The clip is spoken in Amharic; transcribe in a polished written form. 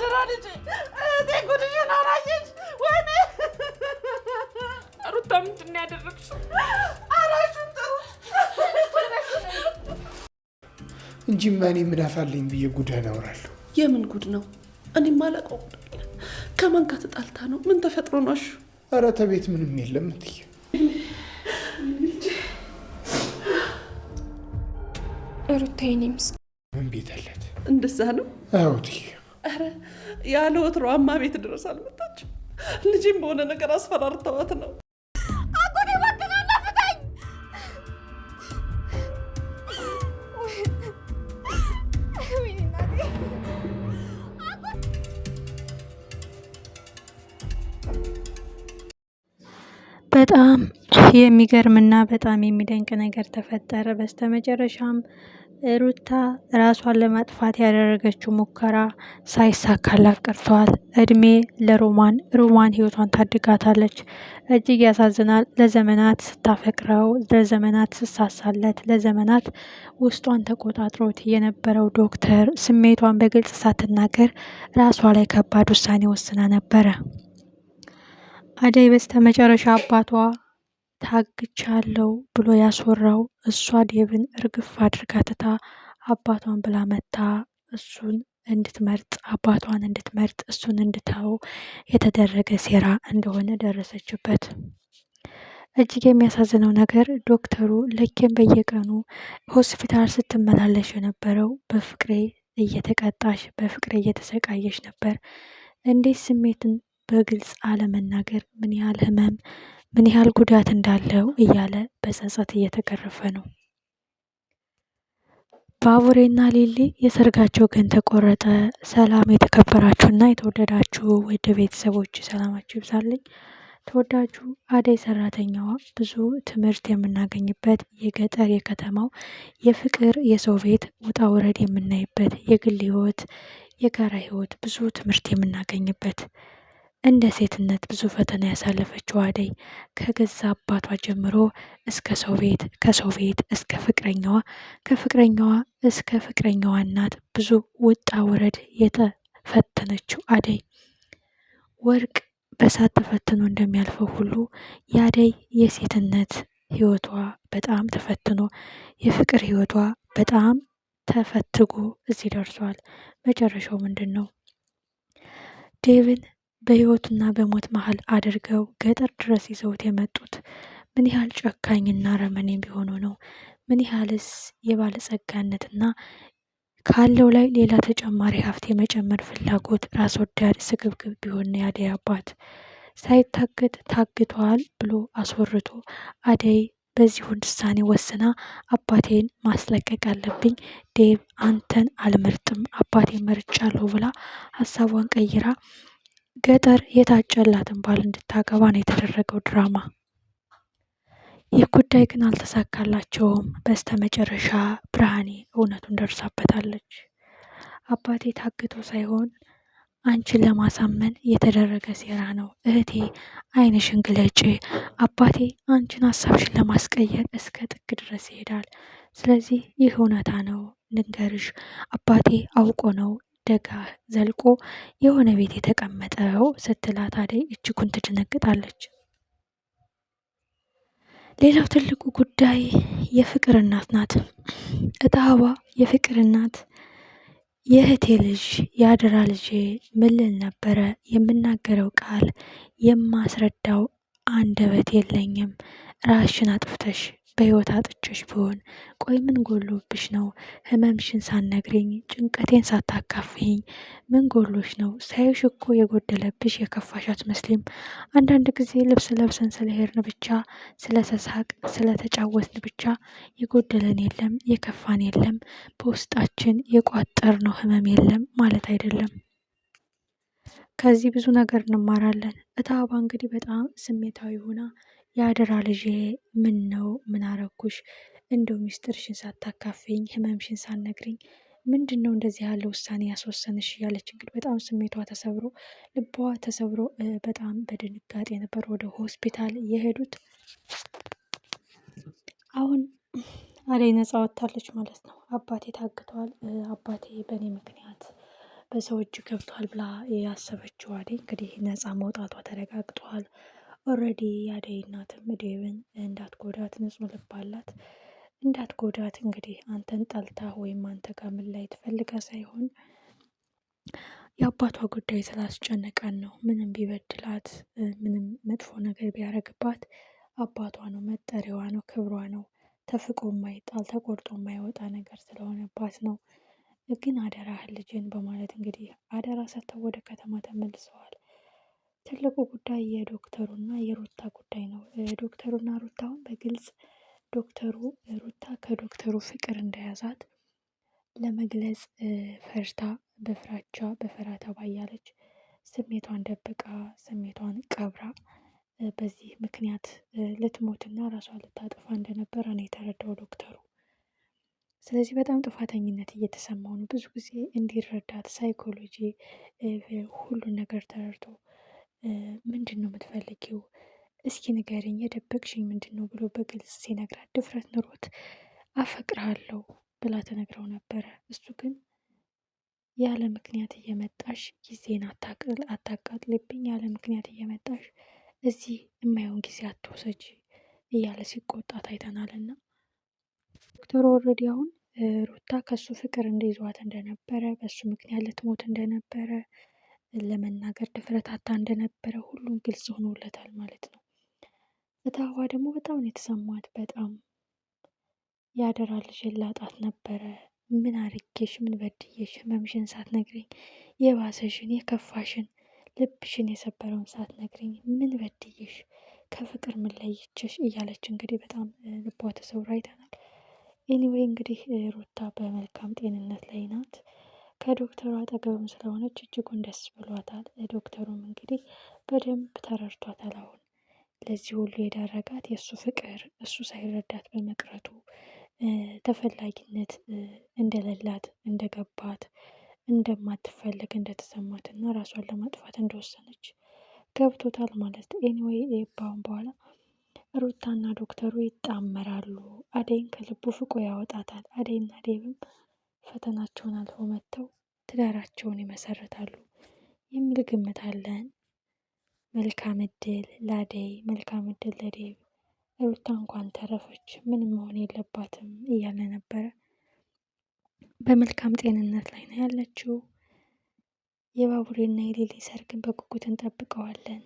ያደራ ልጅ ጉድሽን አላየሽ? ወይኔ ሩታ ምንድን ነው ያደረግሽው? አራሹን ጥሩ እንጂ እኔ ምን አፋለኝ ብዬ ጉድህን አወራለሁ። የምን ጉድ ነው? እኔም አላውቀው። ከማን ጋር ተጣልታ ነው? ምን ተፈጥሮ ነው? እሺ ኧረ ተቤት ምንም የለም እትዬ። ሩታ የኔ ምስኪን ምን ቤት አላት? እንደዛ ነው? አዎ እትዬ። ኧረ ያለ ወትሮ አማ ቤት ድረስ አልመጣችም። ልጅም በሆነ ነገር አስፈራርተዋት ነው። አጎቴ እባክህን አናፍቀኝ። በጣም የሚገርምና በጣም የሚደንቅ ነገር ተፈጠረ። በስተመጨረሻም ሩታ ራሷን ለማጥፋት ያደረገችው ሙከራ ሳይሳካላት ቀርቷል። እድሜ ለሮማን። ሮማን ህይወቷን ታድጋታለች። እጅግ ያሳዝናል። ለዘመናት ስታፈቅረው፣ ለዘመናት ስሳሳለት፣ ለዘመናት ውስጧን ተቆጣጥሮት የነበረው ዶክተር ስሜቷን በግልጽ ሳትናገር ራሷ ላይ ከባድ ውሳኔ ወስና ነበረ። አደይ በስተመጨረሻ አባቷ ታግቻለሁ ብሎ ያስወራው እሷ ዴብን እርግፍ አድርጋ ትታ አባቷን ብላ መታ እሱን እንድትመርጥ አባቷን እንድትመርጥ እሱን እንድታው የተደረገ ሴራ እንደሆነ ደረሰችበት። እጅግ የሚያሳዝነው ነገር ዶክተሩ ልኬም በየቀኑ ሆስፒታል ስትመላለሽ የነበረው በፍቅሬ እየተቀጣሽ በፍቅሬ እየተሰቃየሽ ነበር። እንዴት ስሜትን በግልጽ አለመናገር ምን ያህል ህመም ምን ያህል ጉዳት እንዳለው እያለ በጸጸት እየተገረፈ ነው። ባቡሬና ሊሊ የሰርጋቸው ቀን ተቆረጠ። ሰላም የተከበራችሁና የተወደዳችሁ ወደ ቤተሰቦች ሰላማችሁ ይብዛልኝ። ተወዳጁ አደይ ሰራተኛዋ ብዙ ትምህርት የምናገኝበት የገጠር የከተማው የፍቅር የሰው ቤት ውጣ ውረድ የምናይበት የግል ህይወት የጋራ ህይወት ብዙ ትምህርት የምናገኝበት እንደ ሴትነት ብዙ ፈተና ያሳለፈችው አደይ ከገዛ አባቷ ጀምሮ እስከ ሰው ቤት ከሰው ቤት እስከ ፍቅረኛዋ ከፍቅረኛዋ እስከ ፍቅረኛዋ እናት ብዙ ውጣ ውረድ የተፈተነችው አደይ ወርቅ በሳት ተፈትኖ እንደሚያልፈው ሁሉ የአደይ የሴትነት ህይወቷ በጣም ተፈትኖ የፍቅር ህይወቷ በጣም ተፈትጎ እዚህ ደርሷል። መጨረሻው ምንድን ነው? ዴቭን በህይወትና በሞት መሀል አድርገው ገጠር ድረስ ይዘውት የመጡት ምን ያህል ጨካኝና ረመኔ ቢሆኑ ነው? ምን ያህልስ የባለጸጋነትና ካለው ላይ ሌላ ተጨማሪ ሀብት የመጨመር ፍላጎት ራስ ወዳድ ስግብግብ ቢሆን የአደይ አባት ሳይታገት ታግቷል ብሎ አስወርቶ አደይ በዚህ ውሳኔ ወስና አባቴን ማስለቀቅ አለብኝ፣ ዴቭ አንተን አልመርጥም፣ አባቴን መርጫለሁ ብላ ሀሳቧን ቀይራ ገጠር የታጨላትን ባል እንድታገባ ነው የተደረገው ድራማ። ይህ ጉዳይ ግን አልተሳካላቸውም። በስተመጨረሻ ብርሃኔ እውነቱን ደርሳበታለች። አባቴ ታግቶ ሳይሆን አንቺን ለማሳመን የተደረገ ሴራ ነው። እህቴ ዓይንሽን ግለጪ። አባቴ አንቺን ሀሳብሽን ለማስቀየር እስከ ጥግ ድረስ ይሄዳል። ስለዚህ ይህ እውነታ ነው። ልንገርሽ፣ አባቴ አውቆ ነው ደጋ ዘልቆ የሆነ ቤት የተቀመጠው ስትላት አደይ እጅጉን ትደነግጣለች። ሌላው ትልቁ ጉዳይ የፍቅር እናት ናት። እታዋ የፍቅር እናት የእህቴ ልጅ የአደራ ልጄ ምን ልል ነበረ? የምናገረው ቃል የማስረዳው አንደበት የለኝም። ራስሽን አጥፍተሽ በህይወት አጥቼሽ ቢሆን ቆይ ምን ጎሎብሽ ነው? ህመምሽን ሳትነግሪኝ ጭንቀቴን ሳታካፍይኝ ምን ጎሎሽ ነው? ሳይሽ እኮ የጎደለብሽ የከፋሽ አትመስሊም። አንዳንድ ጊዜ ልብስ ለብሰን ስለሄድን ብቻ ስለተሳቅ ስለተጫወትን ብቻ የጎደለን የለም የከፋን የለም በውስጣችን የቋጠርነው ህመም የለም ማለት አይደለም። ከዚህ ብዙ ነገር እንማራለን። እታባ እንግዲህ በጣም ስሜታዊ ሆና የአደራ ልጄ ምን ነው ምን አረኩሽ? እንደው ሚስጥርሽን ሳታካፍኝ ህመምሽን ሳትነግሪኝ ምንድን ነው እንደዚህ ያለ ውሳኔ ያስወሰንሽ? እያለች እንግዲህ በጣም ስሜቷ ተሰብሮ ልቧ ተሰብሮ በጣም በድንጋጤ ነበር ወደ ሆስፒታል የሄዱት። አሁን አደይ ነፃ ወጥታለች ማለት ነው። አባቴ ታግተዋል። አባቴ በእኔ ምክንያት በሰው እጅ ገብቷል ብላ ያሰበችው አደይ እንግዲህ ነፃ መውጣቷ ተረጋግጧል። ኦልሬዲ የአደይ እናትም ዴቭን እንዳትጎዳት ንጹሕ ልብ አላት። እንዳትጎዳት እንግዲህ አንተን ጠልታ ወይም አንተ ጋር ምን ላይ ትፈልጋ ሳይሆን የአባቷ ጉዳይ ስላስጨነቃን ነው። ምንም ቢበድላት ምንም መጥፎ ነገር ቢያደርግባት አባቷ ነው፣ መጠሪያዋ ነው፣ ክብሯ ነው። ተፍቆ የማይጣል ተቆርጦ የማይወጣ ነገር ስለሆነባት ነው። ግን አደራህን ልጅን በማለት እንግዲህ አደራ ሰጥተው ወደ ከተማ ተመልሰዋል። ትልቁ ጉዳይ የዶክተሩና የሩታ ጉዳይ ነው። ዶክተሩና ሩታውን በግልጽ ዶክተሩ ሩታ ከዶክተሩ ፍቅር እንደያዛት ለመግለጽ ፈርታ በፍራቻ በፍርሃት አባያለች። ስሜቷን ደብቃ ስሜቷን ቀብራ በዚህ ምክንያት ልትሞትና ራሷን ልታጠፋ እንደነበረ ነው የተረዳው ዶክተሩ። ስለዚህ በጣም ጥፋተኝነት እየተሰማው ነው። ብዙ ጊዜ እንዲረዳት ሳይኮሎጂ ሁሉን ነገር ተረድቶ ምንድን ነው የምትፈልጊው? እስኪ ንገሪኝ፣ የደበቅሽኝ ምንድን ነው ብሎ በግልጽ ሲነግራት ድፍረት ኑሮት አፈቅርሃለሁ ብላ ተነግረው ነበረ። እሱ ግን ያለ ምክንያት እየመጣሽ ጊዜን አታቃጥልብኝ፣ ያለ ምክንያት እየመጣሽ እዚህ የማየውን ጊዜ አትወሰጂ እያለ ሲቆጣት አይተናልና ዶክተሩ ኦልሬዲ አሁን ሩታ ከሱ ፍቅር እንደይዟት እንደነበረ በሱ ምክንያት ልትሞት እንደነበረ ለመናገር ድፍረት አታ እንደነበረ ሁሉም ግልጽ ሆኖለታል ማለት ነው። ፍትሐዋ ደግሞ በጣም ነው የተሰማት። በጣም ያደራ ልጅን ላጣት ነበረ። ምን አርጌሽ ምን በድዬሽ ህመምሽን ሳትነግሪኝ የባሰሽን የከፋሽን ልብሽን የሰበረውን ሳትነግሪኝ ምን በድዬሽ ከፍቅር ምን ለይችሽ እያለች እንግዲህ በጣም ልቧ ተሰብሮ አይተናል። ኤኒዌይ እንግዲህ ሩታ በመልካም ጤንነት ላይ ናት። ከዶክተሩ አጠገብም ስለሆነች እጅጉን ደስ ብሏታል። ዶክተሩም እንግዲህ በደንብ ተረድቷታል። አሁን ለዚህ ሁሉ የዳረጋት የእሱ ፍቅር እሱ ሳይረዳት በመቅረቱ ተፈላጊነት እንደሌላት እንደገባት እንደማትፈልግ እንደተሰማት እና ራሷን ለማጥፋት እንደወሰነች ገብቶታል ማለት። ኤኒዌይ ባሁን በኋላ ሩታና ዶክተሩ ይጣመራሉ። አደይን ከልቡ ፍቆ ያወጣታል። አደይና ዴብም ፈተናቸውን አልፈው መጥተው ትዳራቸውን ይመሰርታሉ የሚል ግምት አለን። መልካም እድል ለአደይ፣ መልካም እድል ለዴብ። ሩታ እንኳን ተረፈች፣ ምንም መሆን የለባትም እያለ ነበረ። በመልካም ጤንነት ላይ ነው ያለችው። የባቡሬና የሊሊ ሰርግን በጉጉት እንጠብቀዋለን።